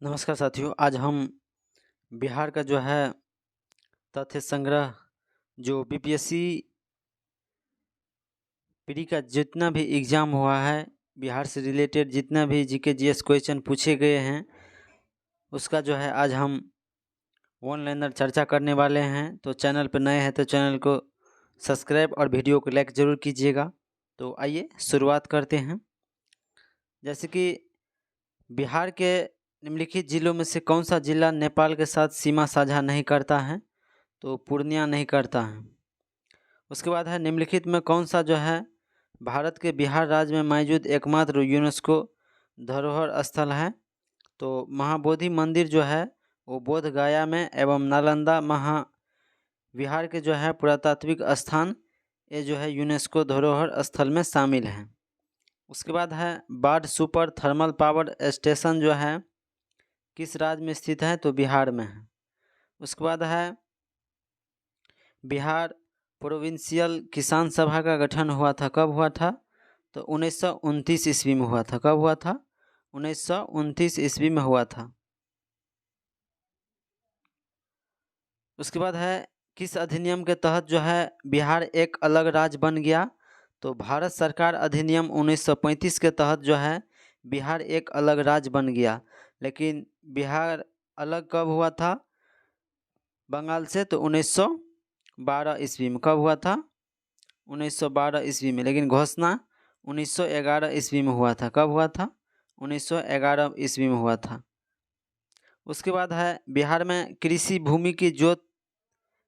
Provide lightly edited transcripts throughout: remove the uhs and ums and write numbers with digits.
नमस्कार साथियों, आज हम बिहार का जो है तथ्य संग्रह जो बीपीएससी प्री का जितना भी एग्ज़ाम हुआ है, बिहार से रिलेटेड जितना भी जीके जीएस क्वेश्चन पूछे गए हैं, उसका जो है आज हम ऑनलाइनर चर्चा करने वाले हैं। तो चैनल पर नए हैं तो चैनल को सब्सक्राइब और वीडियो को लाइक ज़रूर कीजिएगा। तो आइए शुरुआत करते हैं। जैसे कि बिहार के निम्नलिखित जिलों में से कौन सा जिला नेपाल के साथ सीमा साझा नहीं करता है? तो पूर्णिया नहीं करता है। उसके बाद है निम्नलिखित में कौन सा जो है भारत के बिहार राज्य में मौजूद एकमात्र यूनेस्को धरोहर स्थल है? तो महाबोधि मंदिर जो है वो बोध गया में एवं नालंदा बिहार के जो है पुरातात्विक स्थान ये जो है यूनेस्को धरोहर स्थल में शामिल हैं। उसके बाद है बाढ़ सुपर थर्मल पावर स्टेशन जो है किस राज्य में स्थित है? तो बिहार में है। उसके बाद है बिहार प्रोविंशियल किसान सभा का गठन हुआ था, कब हुआ था? तो 1929 ईस्वी में हुआ था। कब हुआ था? 1929 ईस्वी में हुआ था। उसके बाद है किस अधिनियम के तहत जो है बिहार एक अलग राज्य बन गया? तो भारत सरकार अधिनियम 1935 के तहत जो है बिहार एक अलग राज्य बन गया। लेकिन बिहार अलग कब हुआ था बंगाल से? तो 1912 ईस्वी में। कब हुआ था? 1912 ईस्वी में। लेकिन घोषणा 1911 ईस्वी में हुआ था। कब हुआ था? 1911 ईस्वी में हुआ था। उसके बाद है बिहार में कृषि भूमि की जोत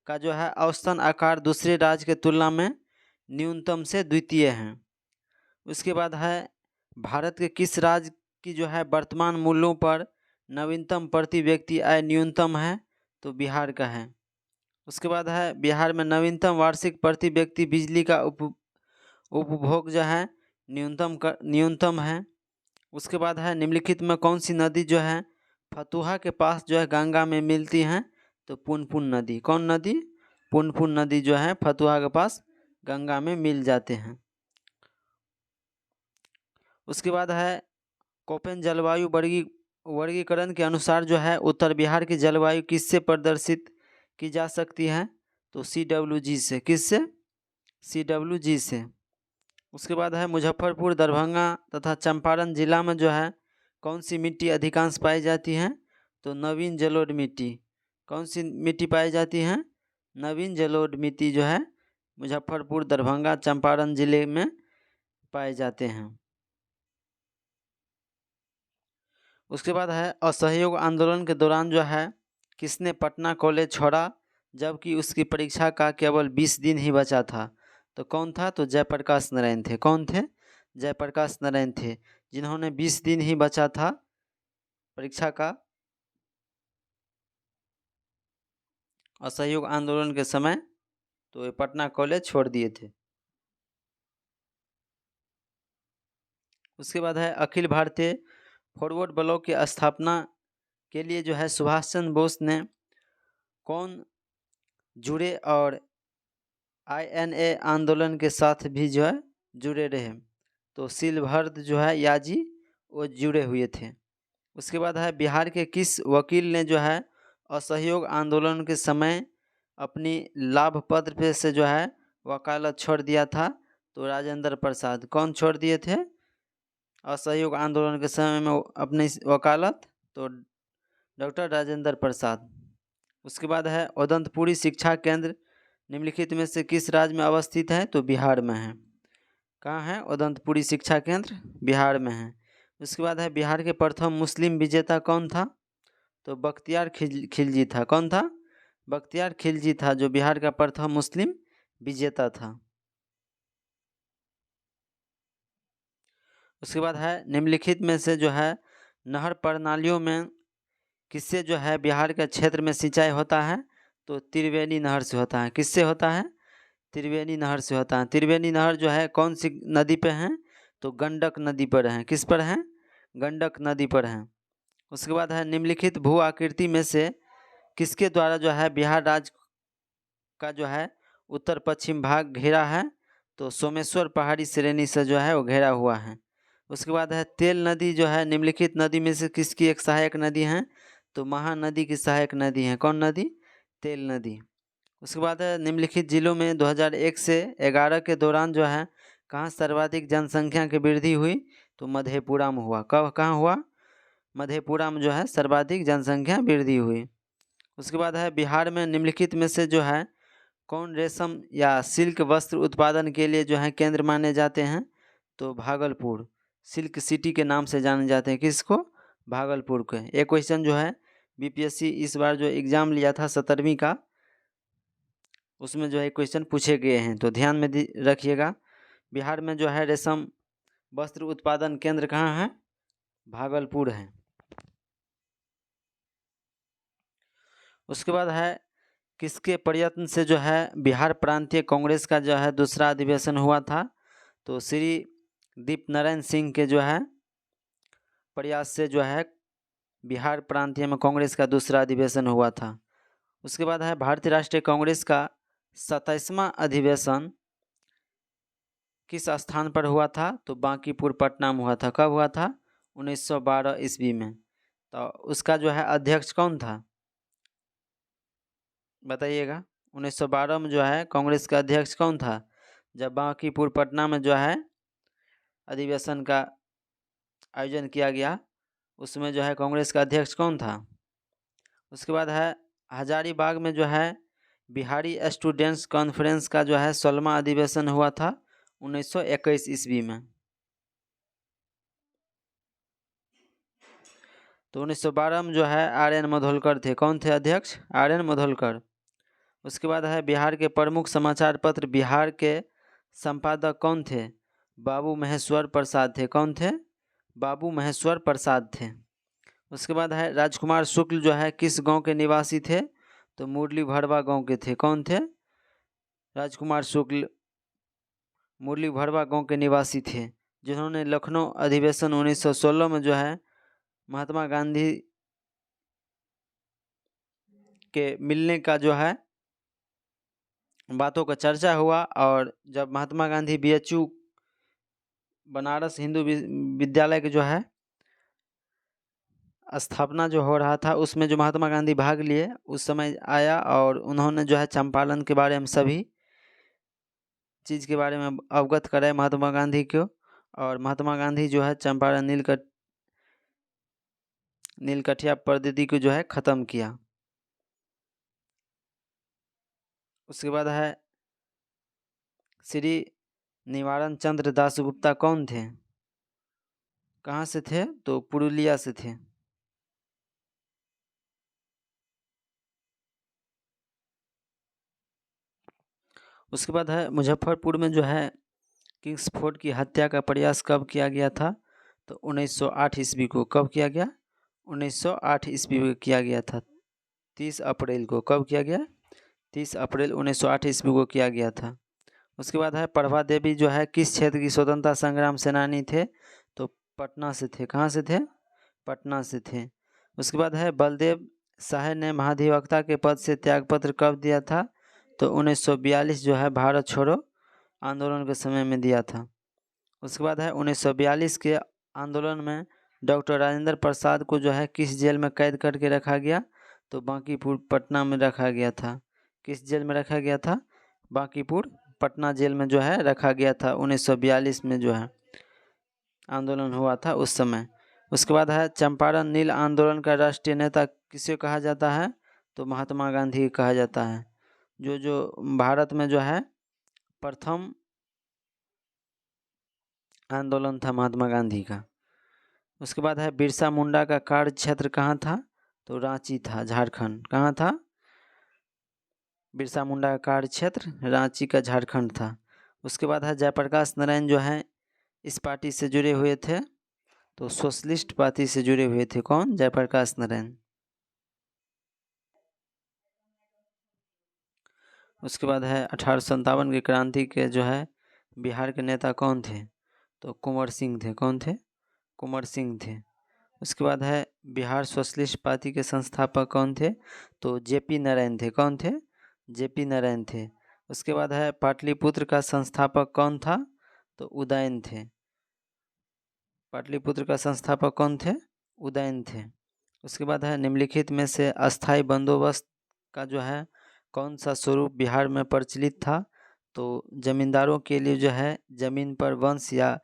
का जो है औसतन आकार दूसरे राज्य के तुलना में न्यूनतम से द्वितीय है। उसके बाद है भारत के किस राज्य की जो है वर्तमान मूल्यों पर नवीनतम प्रति व्यक्ति आय न्यूनतम है? तो बिहार का है। उसके बाद है बिहार में नवीनतम वार्षिक प्रति व्यक्ति बिजली का उपभोग जो है न्यूनतम है। उसके बाद है निम्नलिखित में कौन सी नदी जो है फतुहा के पास जो है गंगा में मिलती हैं? तो पुनपुन नदी। कौन नदी? पुनपुन नदी जो है फतुहा के पास गंगा में मिल जाते हैं। उसके बाद है कोपेन जलवायु वर्गीकरण के अनुसार जो है उत्तर बिहार की जलवायु किससे प्रदर्शित की जा सकती है? तो CWG से। किससे? CWG से। उसके बाद है मुजफ्फरपुर, दरभंगा तथा चंपारण जिला में जो है कौन सी मिट्टी अधिकांश पाई जाती है? तो नवीन जलोढ़ मिट्टी। कौन सी मिट्टी पाई जाती है? नवीन जलोढ़ मिट्टी जो है मुजफ्फरपुर, दरभंगा, चंपारण जिले में पाए जाते हैं। उसके बाद है असहयोग आंदोलन के दौरान जो है किसने पटना कॉलेज छोड़ा जबकि उसकी परीक्षा का केवल 20 दिन ही बचा था? तो कौन था? तो जयप्रकाश नारायण थे। कौन थे? जयप्रकाश नारायण थे, जिन्होंने 20 दिन ही बचा था परीक्षा का, असहयोग आंदोलन के समय, तो ये पटना कॉलेज छोड़ दिए थे। उसके बाद है अखिल भारतीय फॉरवर्ड ब्लॉक की स्थापना के लिए जो है सुभाष चंद्र बोस ने कौन जुड़े और INA आंदोलन के साथ भी जो है जुड़े रहे? तो शिलभद्र जो है याजी वो जुड़े हुए थे। उसके बाद है बिहार के किस वकील ने जो है असहयोग आंदोलन के समय अपनी लाभपत्र पे से जो है वकालत छोड़ दिया था? तो राजेंद्र प्रसाद। कौन छोड़ दिए थे असहयोग आंदोलन के समय में अपनी वकालत? तो डॉक्टर राजेंद्र प्रसाद। उसके बाद है उदंतपुरी शिक्षा केंद्र निम्नलिखित में से किस राज्य में अवस्थित है? तो बिहार में है। कहाँ है उदंतपुरी शिक्षा केंद्र? बिहार में है। उसके बाद है बिहार के प्रथम मुस्लिम विजेता कौन था? तो बख्तियार खिलजी था। कौन था? बख्तियार खिलजी था जो बिहार का प्रथम मुस्लिम विजेता था। उसके बाद है निम्नलिखित में से जो है नहर प्रणालियों में किससे जो है बिहार के क्षेत्र में सिंचाई होता है? तो त्रिवेणी नहर से होता है। किससे होता है? त्रिवेणी नहर से होता है। त्रिवेणी नहर जो है कौन सी नदी पे है? तो गंडक नदी पर है। किस पर है? गंडक नदी पर है। उसके बाद है निम्नलिखित भू आकृति में से किसके द्वारा जो है बिहार राज्य का जो है उत्तर पश्चिम भाग घेरा है? तो सोमेश्वर पहाड़ी श्रेणी से जो है वो घेरा हुआ है। उसके बाद है तेल नदी जो है निम्नलिखित नदी में से किसकी एक सहायक नदी है? तो महानदी की सहायक नदी है। कौन नदी? तेल नदी। उसके बाद है निम्नलिखित जिलों में 2001 से 11 के दौरान जो है कहाँ सर्वाधिक जनसंख्या की वृद्धि हुई? तो मधेपुरा में हुआ। कब कहाँ हुआ? मधेपुरा में जो है सर्वाधिक जनसंख्या वृद्धि हुई। उसके बाद है बिहार में निम्नलिखित में से जो है कौन रेशम या सिल्क वस्त्र उत्पादन के लिए जो है केंद्र माने जाते हैं? तो भागलपुर सिल्क सिटी के नाम से जाने जाते हैं। किसको? भागलपुर को। एक क्वेश्चन जो है बीपीएससी इस बार जो एग्ज़ाम लिया था 17वीं का, उसमें जो है क्वेश्चन पूछे गए हैं, तो ध्यान में रखिएगा। बिहार में जो है रेशम वस्त्र उत्पादन केंद्र कहाँ है? भागलपुर है। उसके बाद है किसके प्रयत्न से जो है बिहार प्रांतीय कांग्रेस का जो है दूसरा अधिवेशन हुआ था? तो श्री दीपनारायण सिंह के जो है प्रयास से जो है बिहार प्रांतीय में कांग्रेस का दूसरा अधिवेशन हुआ था। उसके बाद है भारतीय राष्ट्रीय कांग्रेस का 27वां अधिवेशन किस स्थान पर हुआ था? तो बांकीपुर पटना में हुआ था। कब हुआ था? 1912 ईस्वी में। तो उसका जो है अध्यक्ष कौन था? बताइएगा। 1912 में जो है कांग्रेस का अध्यक्ष कौन था? जब बांकीपुर पटना में जो है अधिवेशन का आयोजन किया गया, उसमें जो है कांग्रेस का अध्यक्ष कौन था? उसके बाद है हजारीबाग में जो है बिहारी स्टूडेंट्स कॉन्फ्रेंस का जो है 16वां अधिवेशन हुआ था 1921 ईस्वी में। तो 1912 में जो है आर.एन. मधोलकर थे। कौन थे अध्यक्ष? आर.एन. मधोलकर। उसके बाद है बिहार के प्रमुख समाचार पत्र बिहार के संपादक कौन थे? बाबू महेश्वर प्रसाद थे। कौन थे? बाबू महेश्वर प्रसाद थे। उसके बाद है राजकुमार शुक्ल जो है किस गांव के निवासी थे? तो मुरली भरवा गांव के थे। कौन थे? राजकुमार शुक्ल मुरली भरवा गांव के निवासी थे, जिन्होंने लखनऊ अधिवेशन 1916 में जो है महात्मा गांधी के मिलने का जो है बातों का चर्चा हुआ, और जब महात्मा गांधी बीएचयू बनारस हिंदू विद्यालय के जो है स्थापना जो हो रहा था, उसमें जो महात्मा गांधी भाग लिए, उस समय आया और उन्होंने जो है चंपारण के बारे में सभी चीज़ के बारे में अवगत कराए महात्मा गांधी को, और महात्मा गांधी जो है चंपारण नीलकंठिया पद्धति को जो है ख़त्म किया। उसके बाद है श्री निवारण चंद्र दासगुप्ता कौन थे? कहाँ से थे? तो पुरुलिया से थे। उसके बाद है मुजफ्फरपुर में जो है किंग्सफोर्ड की हत्या का प्रयास कब किया गया था? तो 1908 ईस्वी को। कब किया गया? 1908 ईस्वी को किया गया था। 30 अप्रैल को। कब किया गया? 30 अप्रैल 1908 ईस्वी को किया गया था। उसके बाद है प्रभा देवी जो है किस क्षेत्र की स्वतंत्रता संग्राम सेनानी थे? तो पटना से थे। कहाँ से थे? पटना से थे। उसके बाद है बलदेव शाह ने महाधिवक्ता के पद से त्यागपत्र कब दिया था? तो 1942 जो है भारत छोड़ो आंदोलन के समय में दिया था। उसके बाद है 1942 के आंदोलन में डॉक्टर राजेंद्र प्रसाद को जो है किस जेल में कैद करके रखा गया? तो बांकीपुर पटना में रखा गया था। किस जेल में रखा गया था? बांकीपुर पटना जेल में जो है रखा गया था 1942 में जो है आंदोलन हुआ था उस समय। उसके बाद है चंपारण नील आंदोलन का राष्ट्रीय नेता किसे कहा जाता है? तो महात्मा गांधी कहा जाता है। जो भारत में जो है प्रथम आंदोलन था महात्मा गांधी का। उसके बाद है बिरसा मुंडा का कार्य क्षेत्र कहाँ था? तो रांची था, झारखंड। कहाँ था? बिरसा मुंडा का कार्य क्षेत्र रांची का, झारखंड था। उसके बाद है जयप्रकाश नारायण जो है इस पार्टी से जुड़े हुए थे? तो सोशलिस्ट पार्टी से जुड़े हुए थे। कौन? जयप्रकाश नारायण। उसके बाद है 1857 की क्रांति के जो है बिहार के नेता कौन थे? तो कुंवर सिंह थे। कौन थे? कुंवर सिंह थे। उसके बाद है बिहार सोशलिस्ट पार्टी के संस्थापक कौन थे? तो जेपी नारायण थे। कौन थे? जेपी नारायण थे। उसके बाद है पाटलिपुत्र का संस्थापक कौन था? तो उदयन थे। पाटलिपुत्र का संस्थापक कौन थे? उदयन थे। उसके बाद है निम्नलिखित में से अस्थाई बंदोबस्त का जो है कौन सा स्वरूप बिहार में प्रचलित था? तो जमींदारों के लिए जो है जमीन पर वंश या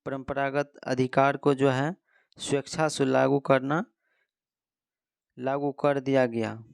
परंपरागत अधिकार को जो है स्वेच्छा से लागू कर दिया गया।